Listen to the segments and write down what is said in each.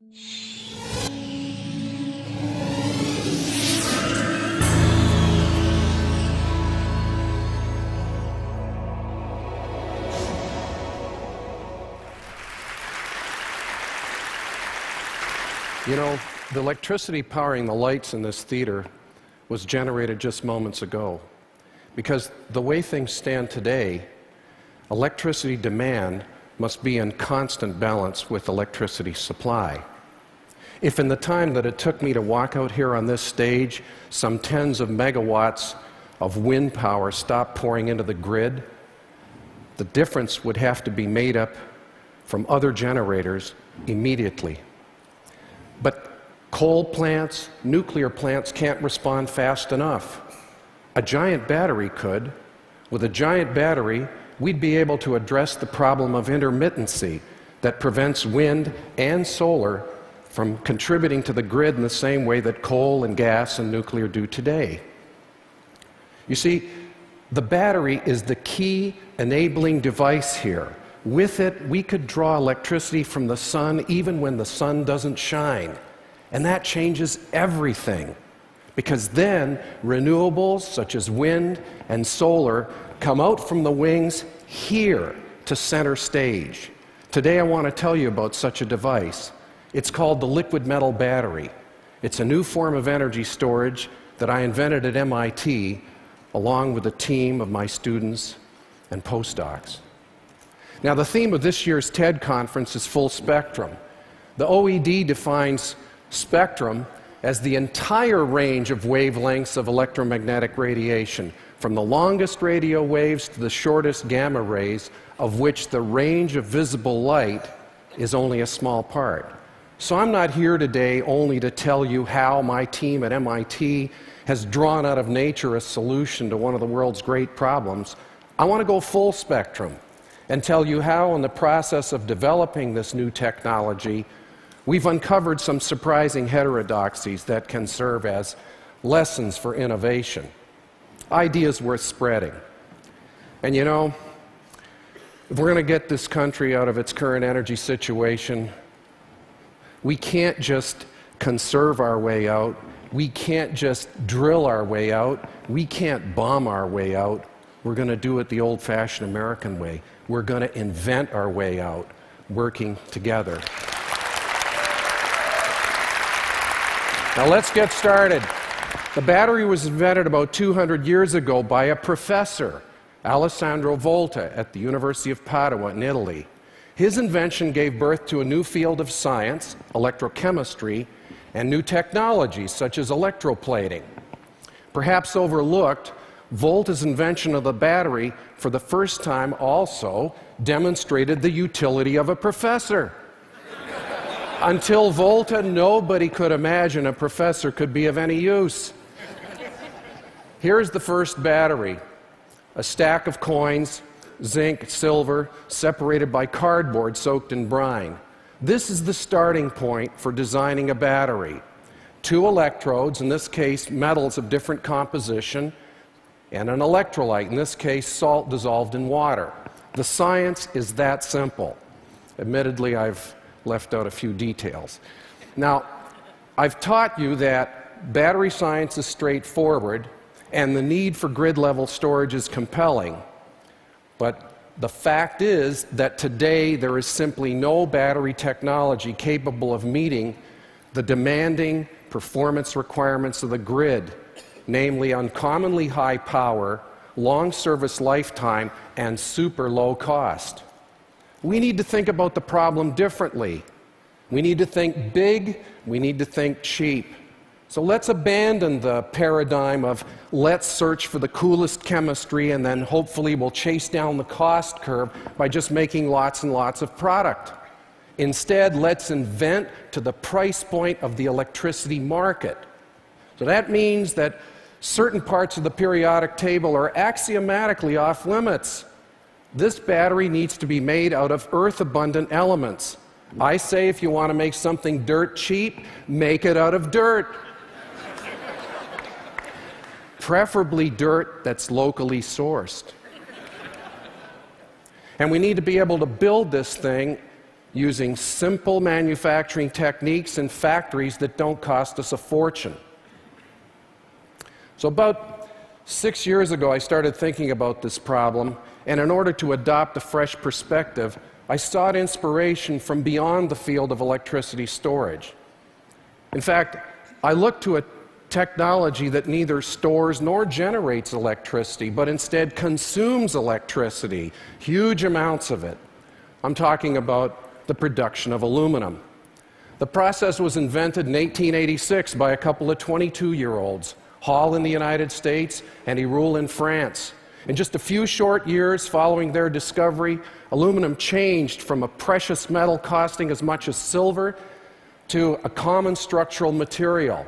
You know, the electricity powering the lights in this theater was generated just moments ago. Because the way things stand today, electricity demand must be in constant balance with electricity supply. If in the time that it took me to walk out here on this stage, some tens of megawatts of wind power stopped pouring into the grid, the difference would have to be made up from other generators immediately. But coal plants, nuclear plants can't respond fast enough. A giant battery could. With a giant battery, we'd be able to address the problem of intermittency that prevents wind and solar from contributing to the grid in the same way that coal and gas and nuclear do today. You see, the battery is the key enabling device here. With it, we could draw electricity from the sun even when the sun doesn't shine. And that changes everything. Because then renewables such as wind and solar come out from the wings here to center stage. Today I want to tell you about such a device. It's called the liquid metal battery. It's a new form of energy storage that I invented at MIT along with a team of my students and postdocs. Now, the theme of this year's TED conference is full spectrum. The OED defines spectrum as the entire range of wavelengths of electromagnetic radiation, from the longest radio waves to the shortest gamma rays, of which the range of visible light is only a small part. So I'm not here today only to tell you how my team at MIT has drawn out of nature a solution to one of the world's great problems. I want to go full spectrum and tell you how, in the process of developing this new technology, we've uncovered some surprising heterodoxies that can serve as lessons for innovation. Ideas worth spreading. And you know, if we're going to get this country out of its current energy situation, we can't just conserve our way out. We can't just drill our way out. We can't bomb our way out. We're going to do it the old-fashioned American way. We're going to invent our way out, working together. Now let's get started. The battery was invented about 200 years ago by a professor, Alessandro Volta, at the University of Padua in Italy. His invention gave birth to a new field of science, electrochemistry, and new technologies such as electroplating. Perhaps overlooked, Volta's invention of the battery for the first time also demonstrated the utility of a professor. Until Volta, nobody could imagine a professor could be of any use. Here's the first battery, a stack of coins, zinc, silver, separated by cardboard soaked in brine. This is the starting point for designing a battery. 2 electrodes, in this case metals of different composition, and an electrolyte, in this case salt dissolved in water. The science is that simple. Admittedly, I've left out a few details. Now, I've taught you that battery science is straightforward and the need for grid-level storage is compelling. But the fact is that today there is simply no battery technology capable of meeting the demanding performance requirements of the grid, namely uncommonly high power, long service lifetime, and super low cost. We need to think about the problem differently. We need to think big, we need to think cheap. So let's abandon the paradigm of let's search for the coolest chemistry and then hopefully we'll chase down the cost curve by just making lots and lots of product. Instead, let's invent to the price point of the electricity market. So that means that certain parts of the periodic table are axiomatically off limits. This battery needs to be made out of earth-abundant elements. I say if you want to make something dirt cheap, make it out of dirt. Preferably dirt that's locally sourced. And we need to be able to build this thing using simple manufacturing techniques in factories that don't cost us a fortune. So about 6 years ago, I started thinking about this problem, and in order to adopt a fresh perspective, I sought inspiration from beyond the field of electricity storage. In fact, I looked to a technology that neither stores nor generates electricity, but instead consumes electricity, huge amounts of it. I'm talking about the production of aluminum. The process was invented in 1886 by a couple of 22-year-olds, Hall in the United States and Héroul in France. In just a few short years following their discovery, aluminum changed from a precious metal costing as much as silver to a common structural material.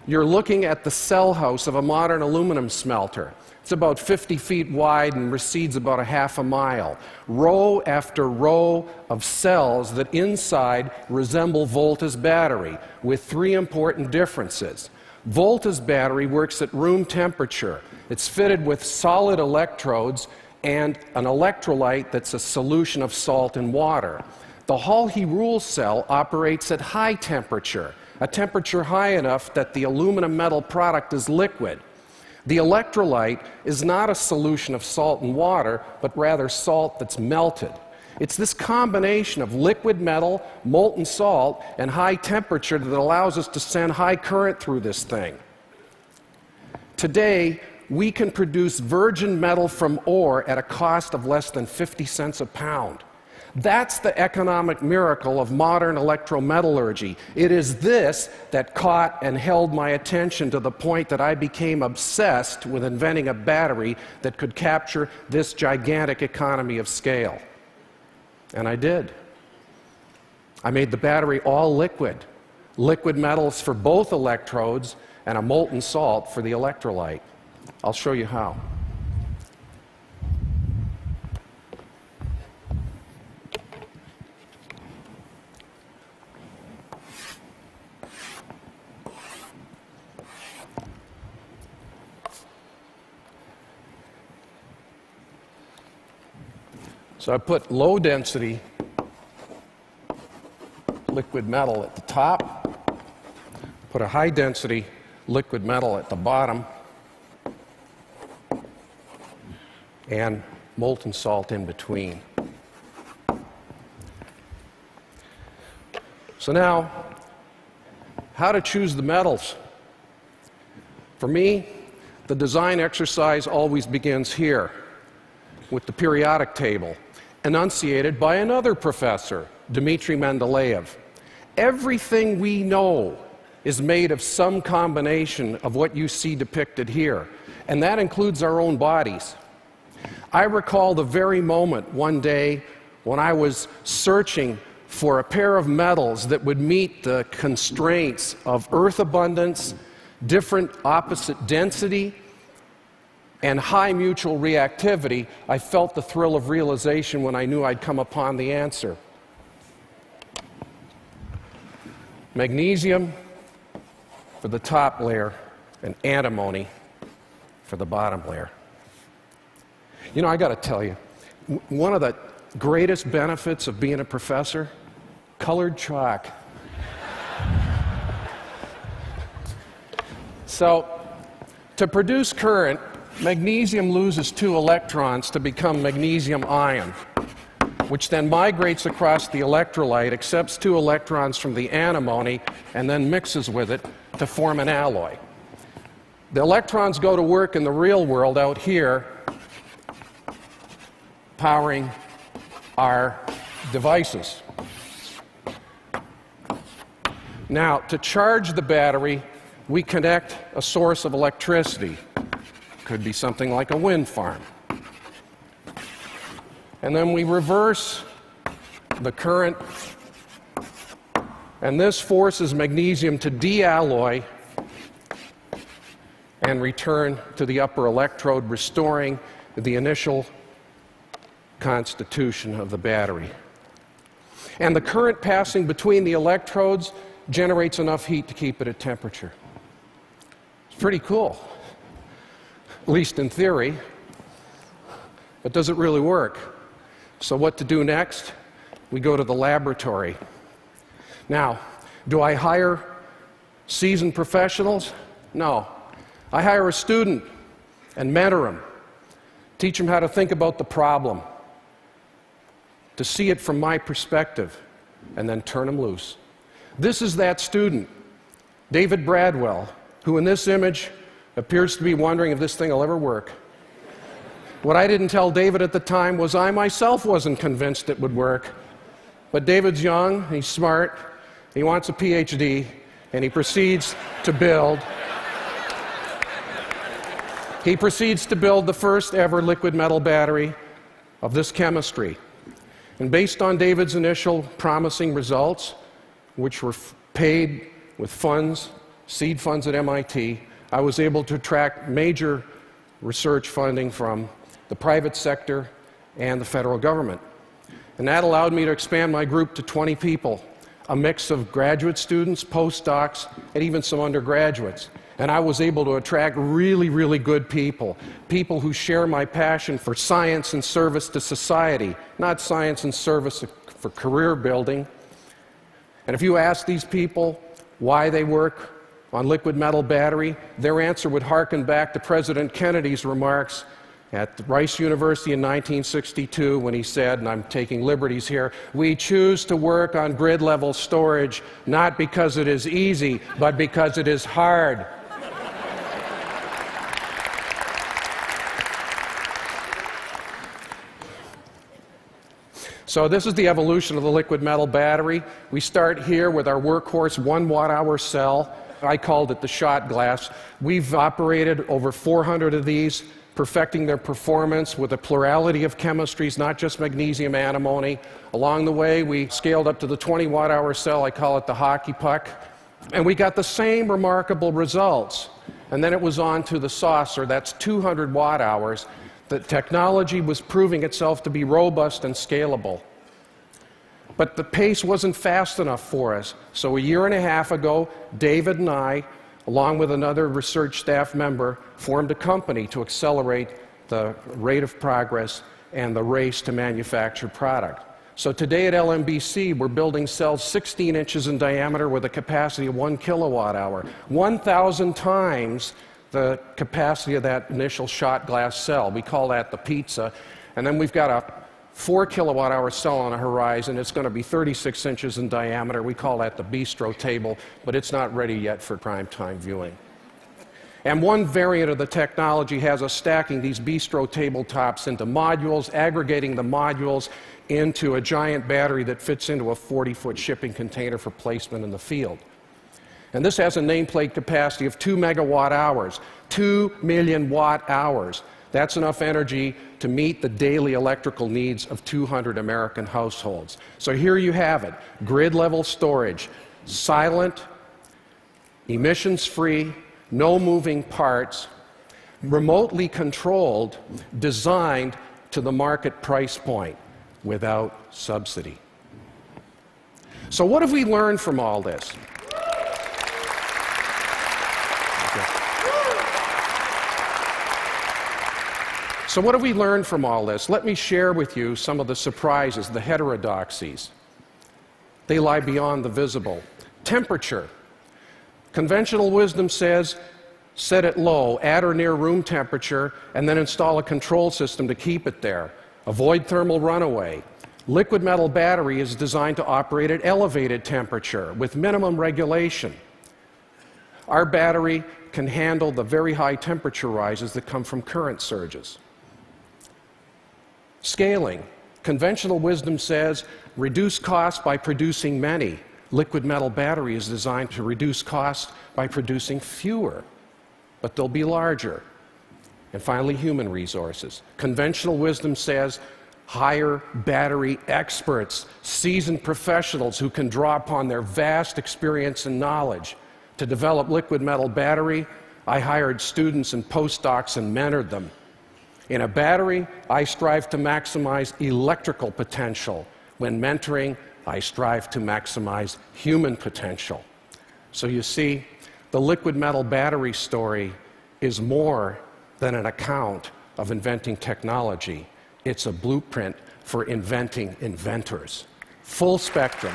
You're looking at the cell house of a modern aluminum smelter. It's about 50 feet wide and recedes about a half a mile. Row after row of cells that inside resemble Volta's battery, with three important differences. Volta's battery works at room temperature. It's fitted with solid electrodes and an electrolyte that's a solution of salt and water. The Hall-Héroul cell operates at high temperature, a temperature high enough that the aluminum metal product is liquid. The electrolyte is not a solution of salt and water, but rather salt that's melted. It's this combination of liquid metal, molten salt, and high temperature that allows us to send high current through this thing. Today, we can produce virgin metal from ore at a cost of less than 50 cents a pound. That's the economic miracle of modern electrometallurgy. It is this that caught and held my attention to the point that I became obsessed with inventing a battery that could capture this gigantic economy of scale. And I did. I made the battery all liquid. Liquid metals for both electrodes and a molten salt for the electrolyte. I'll show you how. So I put low-density liquid metal at the top, put a high-density liquid metal at the bottom, and molten salt in between. So now, how to choose the metals? For me, the design exercise always begins here, with the periodic table, enunciated by another professor, Dmitry Mendeleev. Everything we know is made of some combination of what you see depicted here, and that includes our own bodies. I recall the very moment one day when I was searching for a pair of metals that would meet the constraints of earth abundance, different opposite density, and high mutual reactivity. I felt the thrill of realization when I knew I'd come upon the answer. Magnesium for the top layer and antimony for the bottom layer. You know, I got to tell you, one of the greatest benefits of being a professor, colored chalk. So, to produce current, magnesium loses 2 electrons to become magnesium ion, which then migrates across the electrolyte, accepts 2 electrons from the antimony, and then mixes with it to form an alloy. The electrons go to work in the real world out here, powering our devices. Now, to charge the battery, we connect a source of electricity. Could be something like a wind farm. And then we reverse the current, and this forces magnesium to dealloy and return to the upper electrode, restoring the initial constitution of the battery. And the current passing between the electrodes generates enough heat to keep it at temperature. It's pretty cool, at least in theory. But does it really work? So what to do next? we go to the laboratory. Now, do I hire seasoned professionals? No. I hire a student and mentor him, teach him how to think about the problem, to see it from my perspective, and then turn him loose. This is that student, David Bradwell, who in this image appears to be wondering if this thing will ever work. What I didn't tell David at the time was I myself wasn't convinced it would work. But David's young, he's smart, he wants a PhD, and he proceeds to build the first ever liquid metal battery of this chemistry. And based on David's initial promising results, which were paid with funds, seed funds at MIT, I was able to attract major research funding from the private sector and the federal government. And that allowed me to expand my group to 20 people, a mix of graduate students, postdocs, and even some undergraduates. And I was able to attract really, really good people, people who share my passion for science and service to society, not science and service for career building. And if you ask these people why they work on liquid metal battery, their answer would harken back to President Kennedy's remarks at Rice University in 1962 when he said, and I'm taking liberties here, "We choose to work on grid-level storage not because it is easy, but because it is hard." So this is the evolution of the liquid metal battery. We start here with our workhorse 1 watt-hour cell. I called it the shot glass. We've operated over 400 of these, perfecting their performance with a plurality of chemistries, not just magnesium antimony. Along the way, we scaled up to the 20 watt-hour cell. I call it the hockey puck. And we got the same remarkable results. And then it was on to the saucer. That's 200 watt-hours. The technology was proving itself to be robust and scalable. But the pace wasn't fast enough for us. So a year and a half ago, David and I, along with another research staff member, formed a company to accelerate the rate of progress and the race to manufacture product. So today at LMBC, we're building cells 16 inches in diameter with a capacity of 1 kilowatt hour, 1,000 times the capacity of that initial shot glass cell. We call that the pizza. And then we've got a 4 kilowatt hour cell on the horizon. It's going to be 36 inches in diameter. We call that the bistro table, but it's not ready yet for prime time viewing. And one variant of the technology has us stacking these bistro tabletops into modules, aggregating the modules into a giant battery that fits into a 40-foot shipping container for placement in the field. And this has a nameplate capacity of 2 megawatt hours, 2 million watt hours. That's enough energy to meet the daily electrical needs of 200 American households. So here you have it, grid-level storage, silent, emissions-free, no moving parts, remotely controlled, designed to the market price point without subsidy. So what have we learned from all this? So what have we learned from all this? Let me share with you some of the surprises, the heterodoxies. They lie beyond the visible. Temperature. Conventional wisdom says, set it low, at or near room temperature, and then install a control system to keep it there. Avoid thermal runaway. Liquid metal battery is designed to operate at elevated temperature with minimum regulation. Our battery can handle the very high temperature rises that come from current surges. Scaling. Conventional wisdom says, reduce cost by producing many. Liquid metal battery is designed to reduce cost by producing fewer, but they'll be larger. And finally, human resources. Conventional wisdom says, hire battery experts, seasoned professionals who can draw upon their vast experience and knowledge. To develop liquid metal battery, I hired students and postdocs and mentored them. In a battery, I strive to maximize electrical potential. When mentoring, I strive to maximize human potential. So you see, the liquid metal battery story is more than an account of inventing technology. It's a blueprint for inventing inventors. full spectrum.